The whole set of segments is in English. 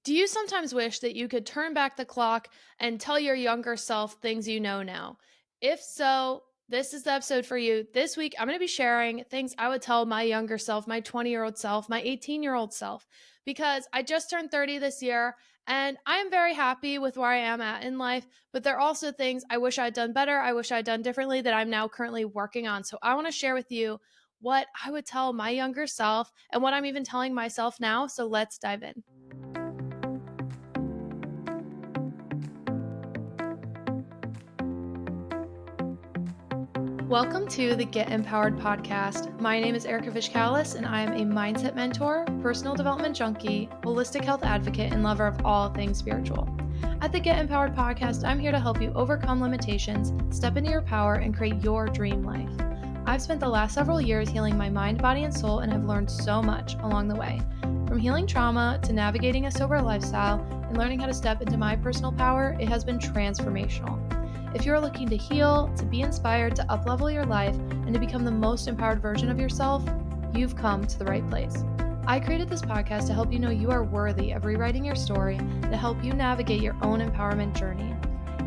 Do you sometimes wish that you could turn back the clock and tell your younger self things you know now? If so, this is the episode for you. This week, I'm going to be sharing things I would tell my younger self, my 20-year-old self, my 18-year-old self, because I just turned 30 this year and I am very happy with where I am at in life. But there are also things I wish I'd done better, I wish I'd done differently that I'm now currently working on. So I want to share with you what I would tell my younger self and what I'm even telling myself now. So let's dive in. Welcome to the Get Empowered podcast. My name is Erika and I am a mindset mentor, personal development junkie, holistic health advocate, and lover of all things spiritual. At the Get Empowered podcast, I'm here to help you overcome limitations, step into your power, and create your dream life. I've spent the last several years healing my mind, body, and soul and have learned so much along the way. From healing trauma to navigating a sober lifestyle and learning how to step into my personal power, it has been transformational. If you're looking to heal, to be inspired, to uplevel your life, and to become the most empowered version of yourself, you've come to the right place. I created this podcast to help you know you are worthy of rewriting your story, to help you navigate your own empowerment journey.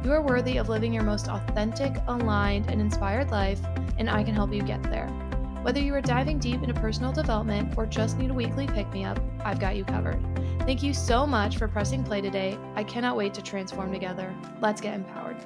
You are worthy of living your most authentic, aligned, and inspired life, and I can help you get there. Whether you are diving deep into personal development or just need a weekly pick-me-up, I've got you covered. Thank you so much for pressing play today. I cannot wait to transform together. Let's get empowered.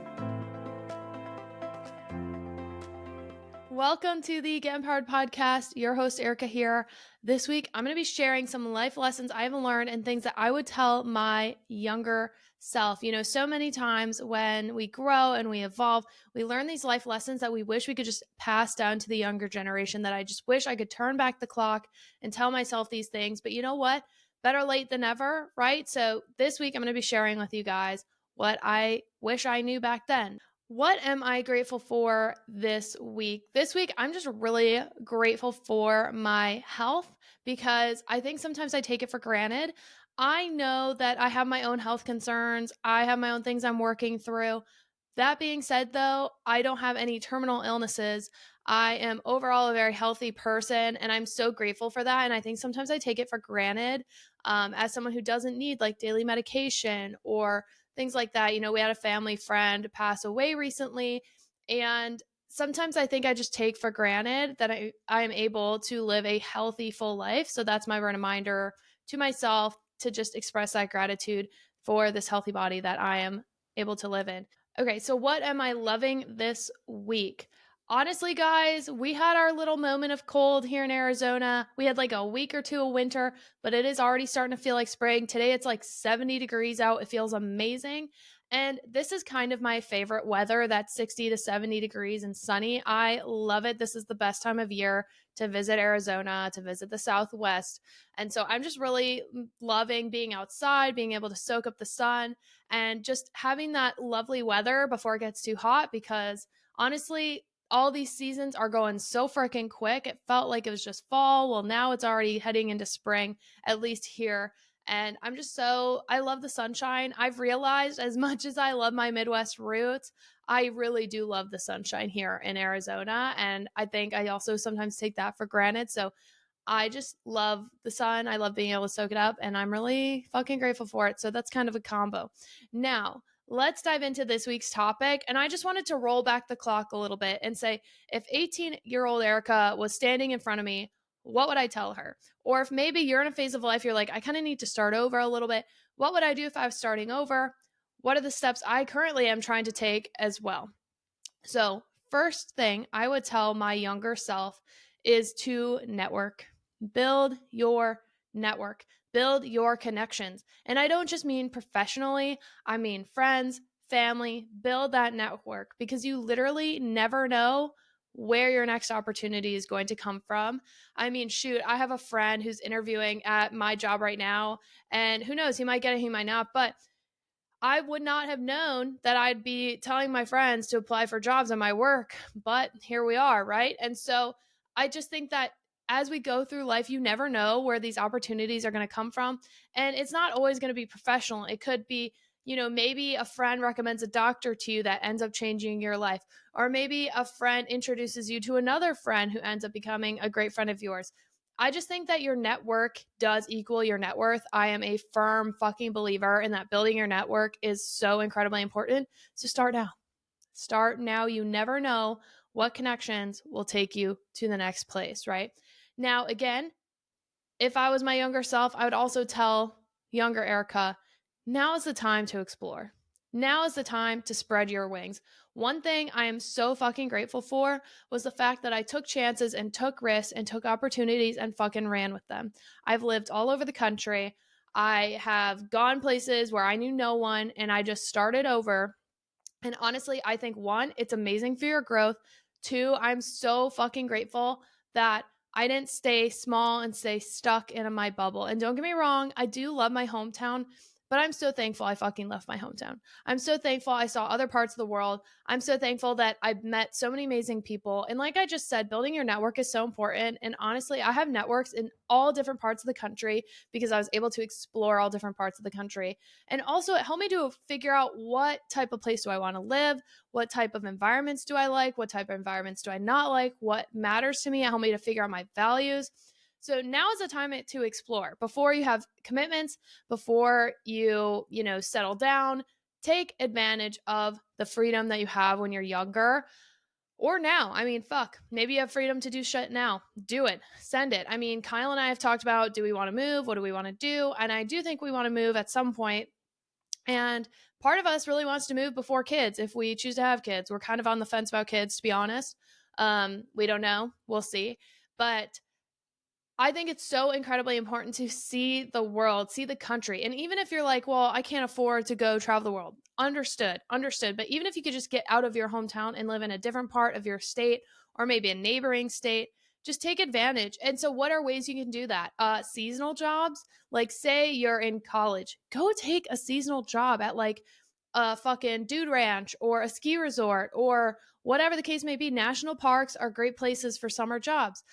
Welcome to the Get Empowered podcast. Your host, Erika here. This week, I'm going to be sharing some life lessons I have learned and things that I would tell my younger self. You know, so many times when we grow and we evolve, we learn these life lessons that we wish we could just pass down to the younger generation, that I just wish I could turn back the clock and tell myself these things. But you know what? Better late than never, right? So this week, I'm going to be sharing with you guys what I wish I knew back then. What am I grateful for this week? This week, I'm just really grateful for my health because I think sometimes I take it for granted. I know that I have my own health concerns. I have my own things I'm working through. That being said, though, I don't have any terminal illnesses. I am overall a very healthy person, and I'm so grateful for that. And I think sometimes I take it for granted as someone who doesn't need like daily medication or things like that. You know, we had a family friend pass away recently, and sometimes I think I just take for granted that I am able to live a healthy, full life. So that's my reminder to myself to just express that gratitude for this healthy body that I am able to live in. Okay, so what am I loving this week? Honestly, guys, we had our little moment of cold here in Arizona. We had like a week or two of winter, but it is already starting to feel like spring. Today it's like 70 degrees out. It feels amazing. And this is kind of my favorite weather, that's 60 to 70 degrees and sunny. I love it. This is the best time of year to visit Arizona, to visit the Southwest. And so I'm just really loving being outside, being able to soak up the sun, and just having that lovely weather before it gets too hot, because honestly, all these seasons are going so freaking quick. It felt like it was just fall. Well, now it's already heading into spring, at least here. And I love the sunshine. I've realized as much as I love my Midwest roots, I really do love the sunshine here in Arizona. And I think I also sometimes take that for granted. So I just love the sun. I love being able to soak it up, and I'm really fucking grateful for it. So that's kind of a combo. Now, let's dive into this week's topic. And I just wanted to roll back the clock a little bit and say, if 18-year-old Erika was standing in front of me, what would I tell her? Or if maybe you're in a phase of life, you're like, I kind of need to start over a little bit. What would I do if I was starting over? What are the steps I currently am trying to take as well? So, first thing I would tell my younger self is to network. Build your network, build your connections. And I don't just mean professionally, I mean friends, family. Build that network, because you literally never know where your next opportunity is going to come from. I mean, shoot, I have a friend who's interviewing at my job right now, and who knows, he might get it, he might not, but I would not have known that I'd be telling my friends to apply for jobs at my work, but here we are, right? And so I just think that as we go through life, you never know where these opportunities are going to come from. And it's not always going to be professional. It could be, you know, maybe a friend recommends a doctor to you that ends up changing your life. Or maybe a friend introduces you to another friend who ends up becoming a great friend of yours. I just think that your network does equal your net worth. I am a firm fucking believer in that building your network is so incredibly important. So start now. Start now. You never know what connections will take you to the next place, right? Now, again, if I was my younger self, I would also tell younger Erika, now is the time to explore. Now is the time to spread your wings. One thing I am so fucking grateful for was the fact that I took chances and took risks and took opportunities and fucking ran with them. I've lived all over the country. I have gone places where I knew no one and I just started over. And honestly, I think one, it's amazing for your growth. Two, I'm so fucking grateful that I didn't stay small and stay stuck in my bubble. And don't get me wrong, I do love my hometown, but I'm so thankful I fucking left my hometown. I'm so thankful I saw other parts of the world. I'm so thankful that I've met so many amazing people. And like I just said, building your network is so important. And honestly, I have networks in all different parts of the country because I was able to explore all different parts of the country. And also, it helped me to figure out what type of place do I want to live, what type of environments do I like, what type of environments do I not like, what matters to me. It helped me to figure out my values. So now is the time to explore before you have commitments, before you settle down. Take advantage of the freedom that you have when you're younger or now. I mean, fuck, maybe you have freedom to do shit now. Do it. Send it. I mean, Kyle and I have talked about, do we want to move? What do we want to do? And I do think we want to move at some point. And part of us really wants to move before kids if we choose to have kids. We're kind of on the fence about kids, to be honest. We don't know. We'll see. But I think it's so incredibly important to see the world, see the country. And even if you're like, well, I can't afford to go travel the world, understood. But even if you could just get out of your hometown and live in a different part of your state or maybe a neighboring state, just take advantage. And so what are ways you can do that? Seasonal jobs, like say you're in college, go take a seasonal job at like a fucking dude ranch or a ski resort or whatever the case may be. National parks are great places for summer jobs.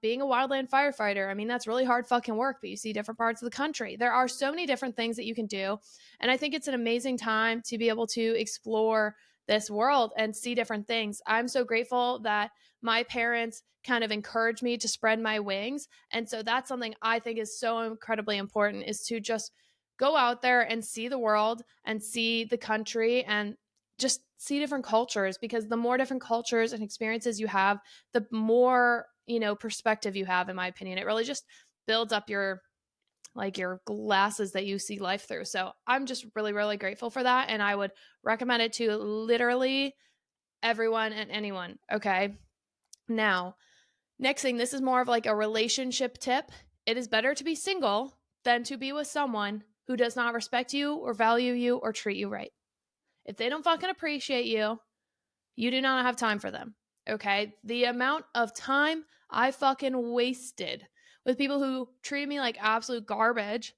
Being a wildland firefighter, I mean, that's really hard fucking work, but you see different parts of the country. There are so many different things that you can do. And I think it's an amazing time to be able to explore this world and see different things. I'm so grateful that my parents kind of encouraged me to spread my wings. And so that's something I think is so incredibly important, is to just go out there and see the world and see the country and just see different cultures, because the more different cultures and experiences you have, the more, perspective you have, in my opinion. It really just builds up your glasses that you see life through. So I'm just really, really grateful for that. And I would recommend it to literally everyone and anyone. Okay. Now, next thing, this is more of like a relationship tip. It is better to be single than to be with someone who does not respect you or value you or treat you right. If they don't fucking appreciate you, you do not have time for them. Okay? The amount of time I fucking wasted with people who treated me like absolute garbage.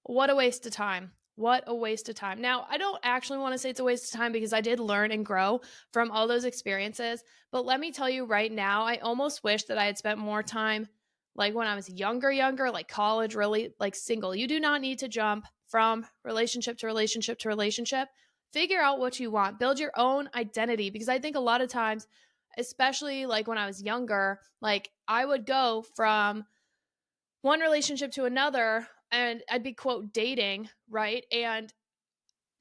What a waste of time. What a waste of time. Now, I don't actually want to say it's a waste of time because I did learn and grow from all those experiences. But let me tell you right now, I almost wish that I had spent more time like when I was younger, like college, really like single. You do not need to jump from relationship to relationship to relationship. Figure out what you want. Build your own identity, because I think a lot of times, especially like when I was younger, like I would go from one relationship to another and I'd be quote dating, right? And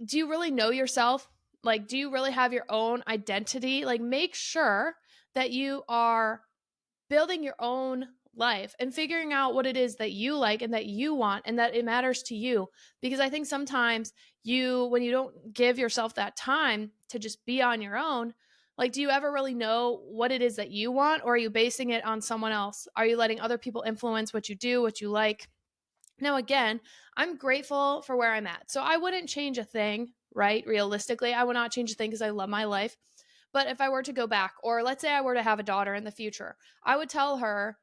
do you really know yourself? Like, do you really have your own identity? Like, make sure that you are building your own life and figuring out what it is that you like and that you want and that it matters to you. Because I think sometimes when you don't give yourself that time to just be on your own, like, do you ever really know what it is that you want, or are you basing it on someone else? Are you letting other people influence what you do, what you like? Now, again, I'm grateful for where I'm at. So I wouldn't change a thing, right? Realistically, I would not change a thing because I love my life. But if I were to go back, or let's say I were to have a daughter in the future, I would tell her,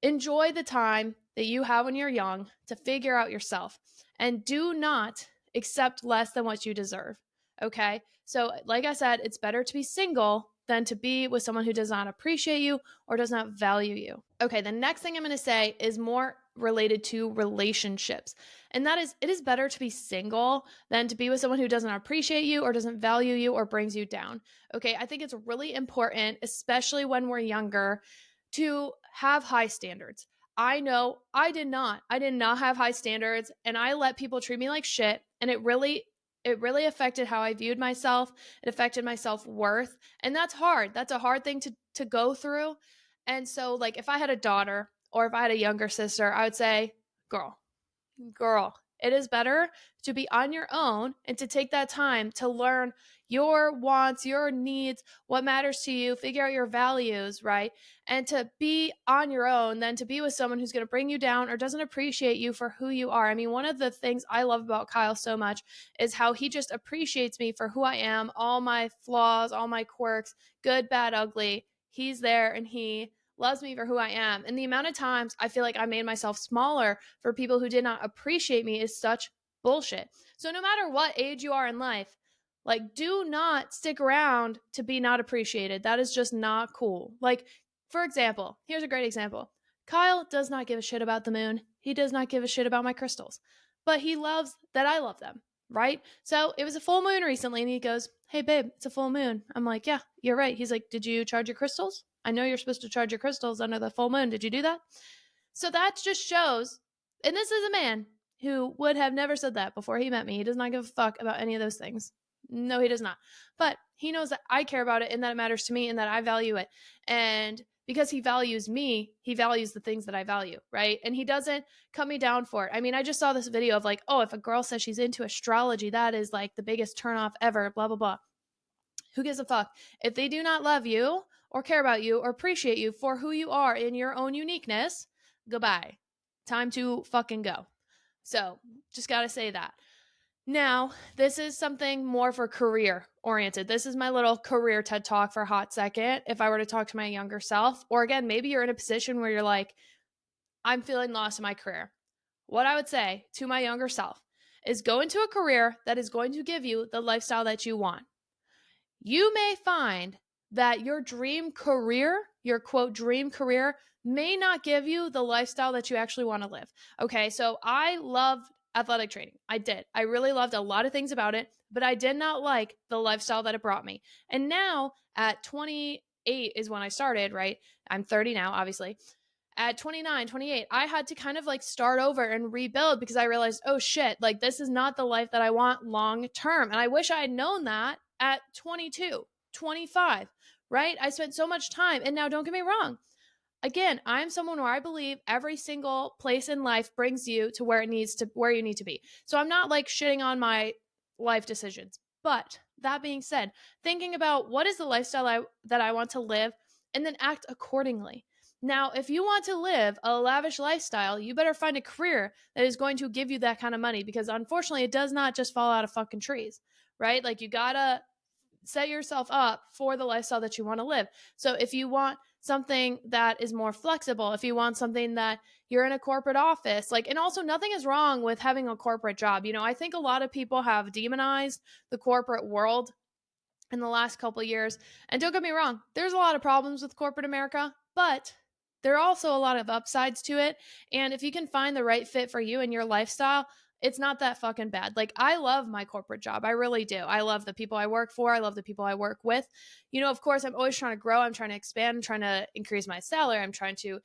enjoy the time that you have when you're young to figure out yourself, and do not accept less than what you deserve. Okay. So, like I said, it's better to be single than to be with someone who does not appreciate you or does not value you. Okay. The next thing I'm going to say is more related to relationships. And that is, it is better to be single than to be with someone who doesn't appreciate you or doesn't value you or brings you down. Okay. I think it's really important, especially when we're younger, to have high standards. I know I did not. I did not have high standards, and I let people treat me like shit, and it really affected how I viewed myself. It affected my self-worth, and that's hard. That's a hard thing to go through. And so like if I had a daughter or if I had a younger sister, I would say, girl, it is better to be on your own and to take that time to learn your wants, your needs, what matters to you, figure out your values, right? And to be on your own than to be with someone who's going to bring you down or doesn't appreciate you for who you are. I mean, one of the things I love about Kyle so much is how he just appreciates me for who I am, all my flaws, all my quirks, good, bad, ugly. He's there and he loves me for who I am. And the amount of times I feel like I made myself smaller for people who did not appreciate me is such bullshit. So no matter what age you are in life, like do not stick around to be not appreciated. That is just not cool. Like, for example, here's a great example. Kyle does not give a shit about the moon. He does not give a shit about my crystals, but he loves that I love them, right? So it was a full moon recently and he goes, "Hey babe, it's a full moon." I'm like, "Yeah, you're right." He's like, "Did you charge your crystals? I know you're supposed to charge your crystals under the full moon. Did you do that?" So that just shows, and this is a man who would have never said that before he met me. He does not give a fuck about any of those things. No, he does not. But he knows that I care about it and that it matters to me and that I value it. And because he values me, he values the things that I value, right? And he doesn't cut me down for it. I mean, I just saw this video of like, oh, if a girl says she's into astrology, that is like the biggest turnoff ever, blah, blah, blah. Who gives a fuck? If they do not love you or care about you or appreciate you for who you are in your own uniqueness, goodbye. Time to fucking go. So just got to say that. Now, this is something more for career oriented. This is my little career TED talk for a hot second. If I were to talk to my younger self, or again, maybe you're in a position where you're like, I'm feeling lost in my career. What I would say to my younger self is go into a career that is going to give you the lifestyle that you want. You may find that your dream career, your quote dream career, may not give you the lifestyle that you actually want to live. Okay, so I loved athletic training. I did. I really loved a lot of things about it, but I did not like the lifestyle that it brought me. And now at 28 is when I started, right? I'm 30 now, obviously. At 29, 28, I had to kind of like start over and rebuild because I realized, oh shit, like this is not the life that I want long term. And I wish I had known that at 22, 25, right? I spent so much time. And now don't get me wrong. Again, I'm someone where I believe every single place in life brings you to where you need to be. So I'm not like shitting on my life decisions. But that being said, thinking about what is the lifestyle that I want to live and then act accordingly. Now, if you want to live a lavish lifestyle, you better find a career that is going to give you that kind of money because unfortunately, it does not just fall out of fucking trees, right? Like you gotta set yourself up for the lifestyle that you want to live. So if you want something that is more flexible, if you want something that you're in a corporate office, like, and also nothing is wrong with having a corporate job. You know, I think a lot of people have demonized the corporate world in the last couple of years. And don't get me wrong, there's a lot of problems with corporate America, but there are also a lot of upsides to it. And if you can find the right fit for you and your lifestyle, it's not that fucking bad. Like, I love my corporate job. I really do. I love the people I work for. I love the people I work with. You know, of course, I'm always trying to grow. I'm trying to expand. I'm trying to increase my salary. I'm trying to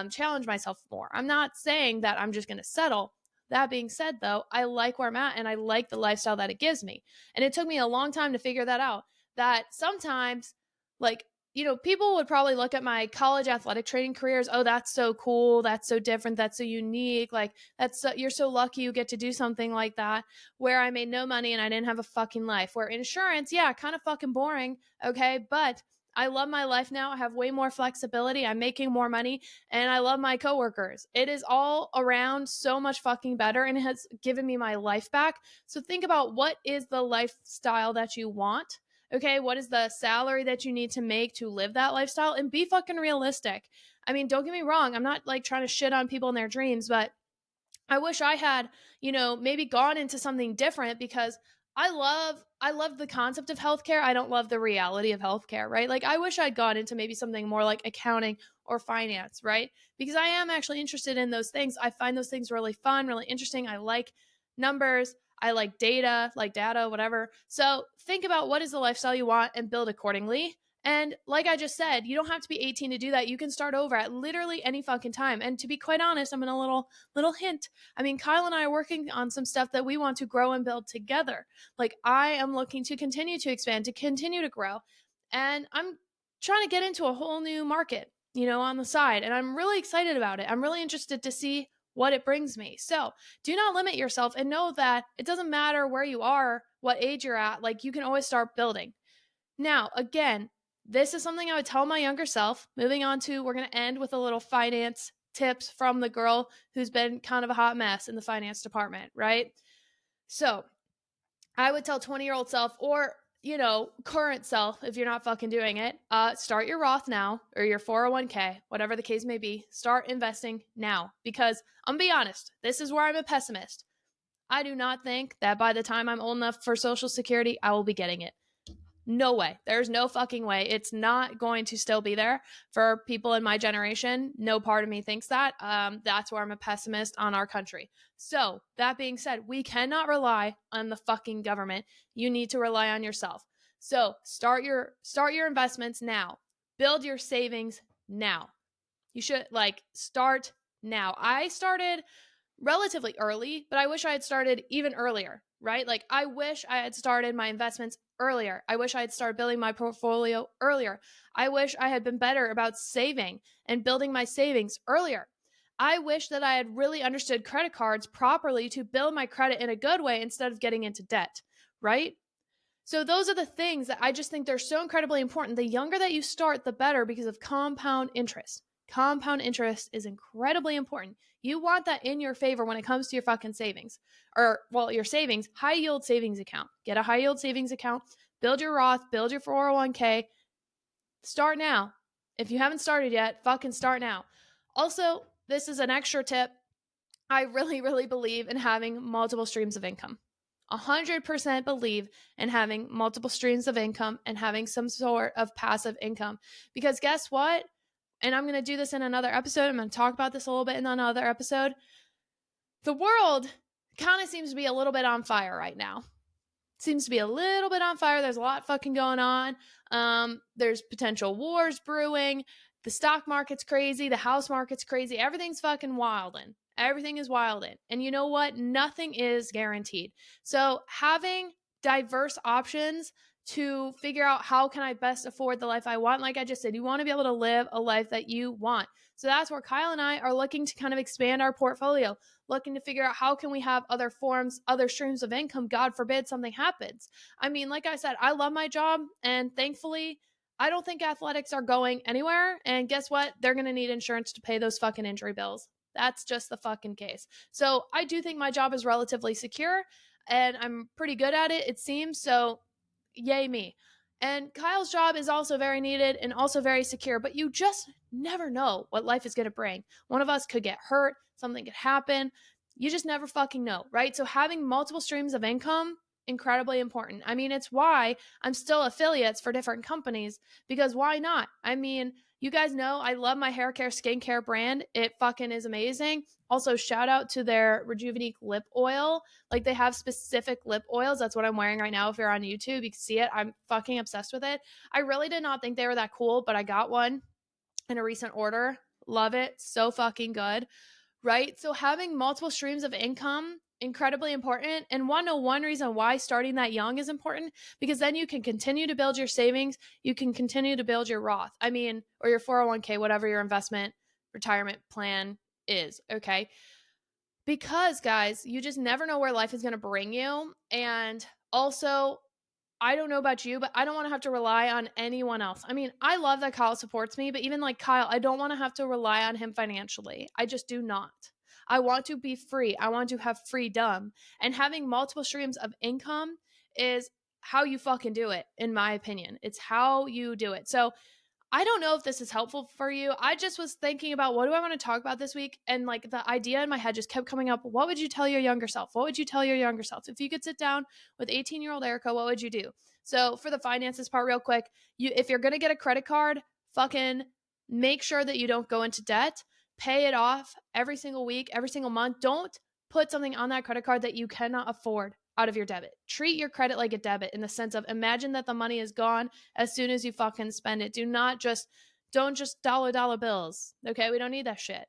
challenge myself more. I'm not saying that I'm just going to settle. That being said, though, I like where I'm at and I like the lifestyle that it gives me. And it took me a long time to figure that out. That sometimes, like, you know, people would probably look at my college athletic training careers. Oh, that's so cool. That's so different. That's so unique. Like, you're so lucky you get to do something like that, where I made no money and I didn't have a fucking life. Where insurance, yeah, kind of fucking boring. Okay. But I love my life now. I have way more flexibility. I'm making more money and I love my coworkers. It is all around so much fucking better and it has given me my life back. So think about what is the lifestyle that you want. Okay, what is the salary that you need to make to live that lifestyle? And be fucking realistic. I mean, don't get me wrong. I'm not like trying to shit on people and their dreams, but I wish I had, you know, maybe gone into something different because I love the concept of healthcare. I don't love the reality of healthcare, right? Like I wish I'd gone into maybe something more like accounting or finance, right? Because I am actually interested in those things. I find those things really fun, really interesting. I like numbers. I like data, whatever. So think about what is the lifestyle you want and build accordingly. And like I just said, you don't have to be 18 to do that. You can start over at literally any fucking time. And to be quite honest, I'm in a little hint. I mean, Kyle and I are working on some stuff that we want to grow and build together. Like, I am looking to continue to expand, to continue to grow. And I'm trying to get into a whole new market, on the side. And I'm really excited about it. I'm really interested to see what it brings me. So do not limit yourself, and know that it doesn't matter where you are, what age you're at, like, you can always start building. Now, again, this is something I would tell my younger self. Moving on to, we're going to end with a little finance tips from the girl who's been kind of a hot mess in the finance department, right? So I would tell 20-year-old self, or current self, if you're not fucking doing it, start your Roth now, or your 401k, whatever the case may be. Start investing now, because I'm gonna be honest, this is where I'm a pessimist. I do not think that by the time I'm old enough for Social Security, I will be getting it. No way. There's no fucking way. It's not going to still be there for people in my generation. No part of me thinks that. That's where I'm a pessimist on our country. So that being said, we cannot rely on the fucking government. You need to rely on yourself. So start your investments now. Build your savings now. You should start now. I started relatively early, but I wish I had started even earlier, right? Like, I wish I had started my investments earlier. I wish I had started building my portfolio earlier. I wish I had been better about saving and building my savings earlier. I wish that I had really understood credit cards properly to build my credit in a good way instead of getting into debt, right? So those are the things that I just think they're so incredibly important. The younger that you start, the better, because of compound interest. Compound interest is incredibly important. You want that in your favor when it comes to your fucking savings. Your savings, high yield savings account. Get a high yield savings account, build your Roth, build your 401k. Start now. If you haven't started yet, fucking start now. Also, this is an extra tip. I really, really believe in having multiple streams of income. 100% believe in having multiple streams of income and having some sort of passive income. Because guess what? And I'm going to do this in another episode. I'm going to talk about this a little bit in another episode. The world kind of seems to be a little bit on fire right now. Seems to be a little bit on fire. There's a lot fucking going on. There's potential wars brewing. The stock market's crazy. The house market's crazy. Everything's fucking wildin'. Everything is wildin'. And you know what? Nothing is guaranteed. So having diverse options to figure out how can I best afford the life I want. Like I just said, you want to be able to live a life that you want. So that's where Kyle and I are looking to kind of expand our portfolio, looking to figure out how can we have other forms, other streams of income. God forbid something happens. I mean, like I said, I love my job, and thankfully, I don't think athletics are going anywhere. And guess what? They're going to need insurance to pay those fucking injury bills. That's just the fucking case. So I do think my job is relatively secure, and I'm pretty good at it, it seems. So yay me. And Kyle's job is also very needed and also very secure, but you just never know what life is going to bring. One of us could get hurt, something could happen. You just never fucking know, right? So having multiple streams of income, incredibly important. I mean, it's why I'm still affiliates for different companies, because why not? I mean, you guys know I love my hair care skincare brand. It fucking is amazing. Also, shout out to their Rejuvenique lip oil. Like, they have specific lip oils. That's what I'm wearing right now. If you're on YouTube, you can see it. I'm fucking obsessed with it. I really did not think they were that cool, but I got one in a recent order. Love it. So fucking good, right? So having multiple streams of income, incredibly important. And one reason why starting that young is important, because then you can continue to build your savings. You can continue to build your Roth. I mean, or your 401k, whatever your investment retirement plan is. Okay. Because guys, you just never know where life is going to bring you. And also, I don't know about you, but I don't want to have to rely on anyone else. I mean, I love that Kyle supports me, but even like Kyle, I don't want to have to rely on him financially. I just do not. I want to be free. I want to have freedom. And having multiple streams of income is how you fucking do it, in my opinion. It's how you do it. So I don't know if this is helpful for you. I just was thinking about, what do I want to talk about this week? And like, the idea in my head just kept coming up. What would you tell your younger self? What would you tell your younger self? If you could sit down with 18-year-old Erika, what would you do? So for the finances part, real quick, if you're going to get a credit card, fucking make sure that you don't go into debt. Pay it off every single week, every single month. Don't put something on that credit card that you cannot afford. out of your debit. Treat your credit like a debit in the sense of imagine that the money is gone as soon as you fucking spend it. Don't just dollar bills. Okay. We don't need that shit.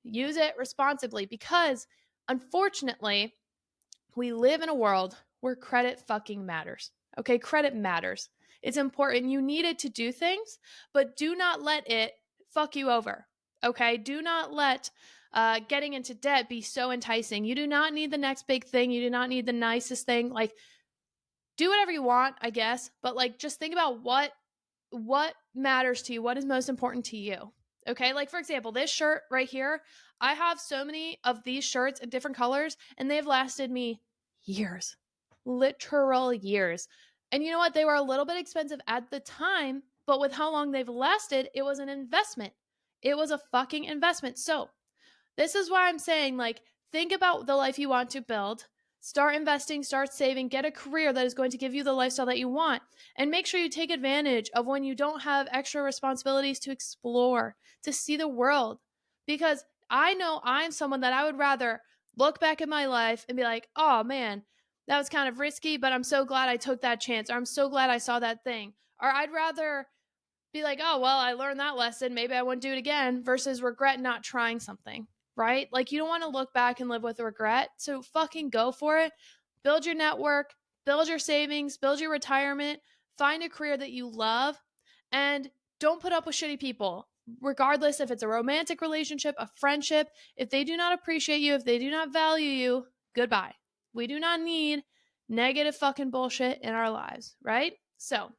Use it responsibly because unfortunately, we live in a world where credit fucking matters. Okay. Credit matters. It's important. You need it to do things, but do not let it fuck you over. Okay. Do not let getting into debt be so enticing. You do not need the next big thing. You do not need the nicest thing. Like, do whatever you want, I guess, but like, just think about what matters to you, what is most important to you. Okay, like for example, this shirt right here, I have so many of these shirts in different colors, and they've lasted me years, literal years. And you know what? They were a little bit expensive at the time, but with how long they've lasted, it was an investment. It was a fucking investment. So this is why I'm saying, like, think about the life you want to build. Start investing, start saving, get a career that is going to give you the lifestyle that you want. And make sure you take advantage of when you don't have extra responsibilities to explore, to see the world. Because I know I'm someone that I would rather look back at my life and be like, oh man, that was kind of risky, but I'm so glad I took that chance, or I'm so glad I saw that thing. Or I'd rather be like, oh, well, I learned that lesson. Maybe I wouldn't do it again versus regret not trying something, right? Like, you don't want to look back and live with regret. So fucking go for it. Build your network, build your savings, build your retirement, find a career that you love, and don't put up with shitty people. Regardless if it's a romantic relationship, a friendship, if they do not appreciate you, if they do not value you, goodbye. We do not need negative fucking bullshit in our lives, right? So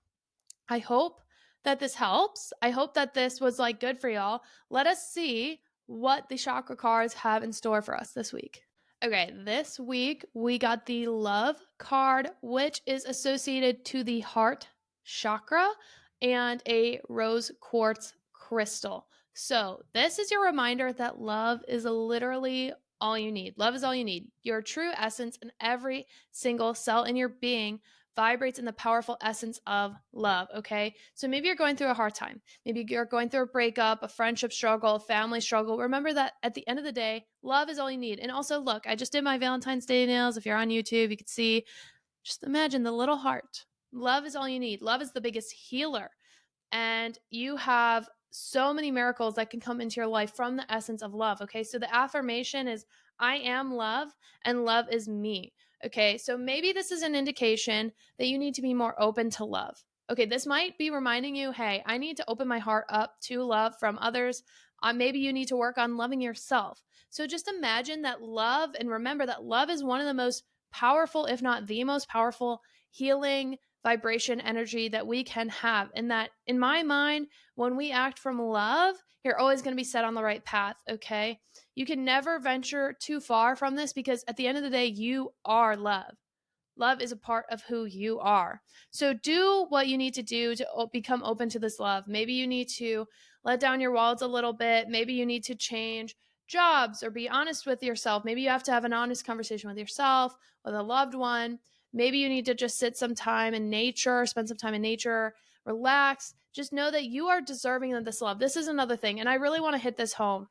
I hope that this helps. I hope that this was like good for y'all. Let us see what the chakra cards have in store for us this week. Okay, this week we got the love card, which is associated to the heart chakra and a rose quartz crystal. So, this is your reminder that love is literally all you need. Love is all you need. Your true essence and every single cell in your being vibrates in the powerful essence of love. Okay. So maybe you're going through a hard time. Maybe you're going through a breakup, a friendship struggle, a family struggle. Remember that at the end of the day, love is all you need. And also, look, I just did my Valentine's Day nails. If you're on YouTube, you could see, just imagine the little heart. Love is all you need. Love is the biggest healer. And you have so many miracles that can come into your life from the essence of love. Okay. So the affirmation is, I am love and love is me. Okay. So maybe this is an indication that you need to be more open to love. Okay. This might be reminding you, hey, I need to open my heart up to love from others. Maybe you need to work on loving yourself. So just imagine that love, and remember that love is one of the most powerful, if not the most powerful, healing vibration energy that we can have. And that, in my mind, when we act from love, you're always going to be set on the right path. Okay. You can never venture too far from this because at the end of the day, you are love. Love is a part of who you are. So do what you need to do to become open to this love. Maybe you need to let down your walls a little bit. Maybe you need to change jobs or be honest with yourself. Maybe you have to have an honest conversation with yourself, with a loved one. Maybe you need to just sit some time in nature, spend some time in nature, relax. Just know that you are deserving of this love. This is another thing, and I really want to hit this home.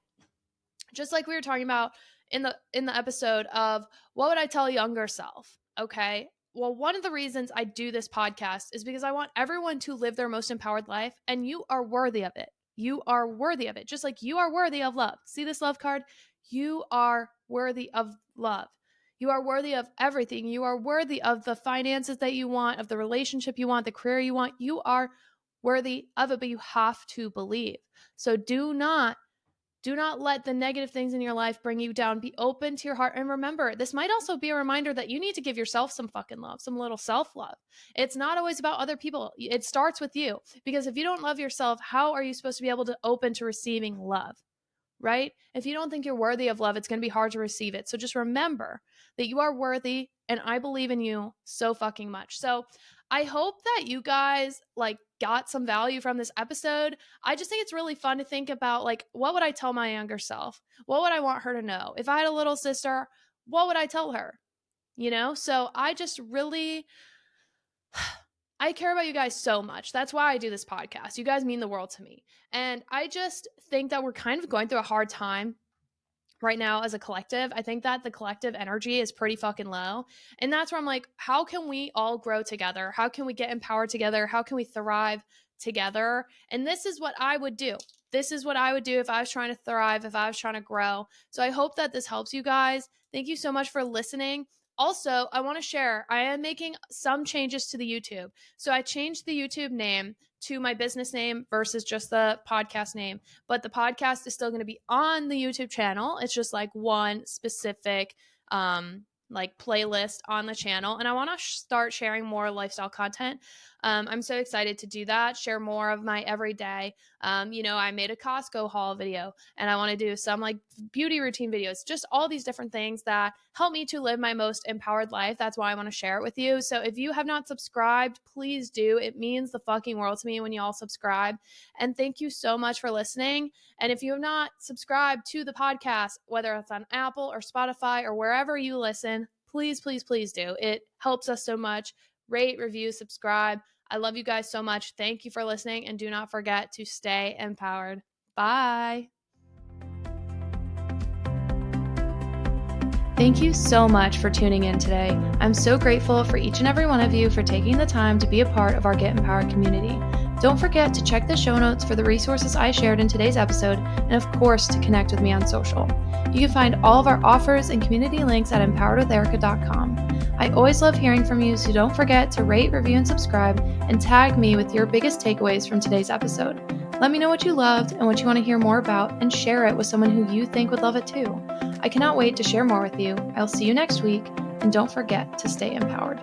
Just like we were talking about in the episode of what would I tell younger self? Okay? Well, one of the reasons I do this podcast is because I want everyone to live their most empowered life, and you are worthy of it. You are worthy of it. Just like you are worthy of love. See this love card? You are worthy of love. You are worthy of everything. You are worthy of the finances that you want, of the relationship you want, the career you want. You are worthy of it, but you have to believe. So do not let the negative things in your life bring you down. Be open to your heart. And remember, this might also be a reminder that you need to give yourself some fucking love, some little self-love. It's not always about other people. It starts with you. Because if you don't love yourself, how are you supposed to be able to open to receiving love? Right? If you don't think you're worthy of love, it's going to be hard to receive it. So just remember that you are worthy, and I believe in you so fucking much. So I hope that you guys like got some value from this episode. I just think it's really fun to think about, like, what would I tell my younger self? What would I want her to know? If I had a little sister, what would I tell her? You know? So I just really I care about you guys so much. That's why I do this podcast. You guys mean the world to me. And I just think that we're kind of going through a hard time right now as a collective. I think that the collective energy is pretty fucking low. And that's where I'm like, how can we all grow together? How can we get empowered together? How can we thrive together? And this is what I would do. This is what I would do if I was trying to thrive, if I was trying to grow. So I hope that this helps you guys. Thank you so much for listening. Also, I want to share, I am making some changes to the YouTube. So I changed the YouTube name to my business name versus just the podcast name. But the podcast is still going to be on the YouTube channel. It's just like one specific like playlist on the channel. And I want to start sharing more lifestyle content. I'm so excited to do that, share more of my everyday. I made a Costco haul video, and I want to do some like beauty routine videos, just all these different things that help me to live my most empowered life. That's why I want to share it with you. So if you have not subscribed, please do. It means the fucking world to me when you all subscribe. And thank you so much for listening. And if you have not subscribed to the podcast, whether it's on Apple or Spotify or wherever you listen, please, please, please do. It helps us so much. Rate, review, subscribe. I love you guys so much. Thank you for listening, and do not forget to stay empowered. Bye. Thank you so much for tuning in today. I'm so grateful for each and every one of you for taking the time to be a part of our Get Empowered community. Don't forget to check the show notes for the resources I shared in today's episode, and of course, to connect with me on social. You can find all of our offers and community links at empoweredwitherika.com. I always love hearing from you, so don't forget to rate, review, and subscribe, and tag me with your biggest takeaways from today's episode. Let me know what you loved and what you want to hear more about, and share it with someone who you think would love it too. I cannot wait to share more with you. I'll see you next week, and don't forget to stay empowered.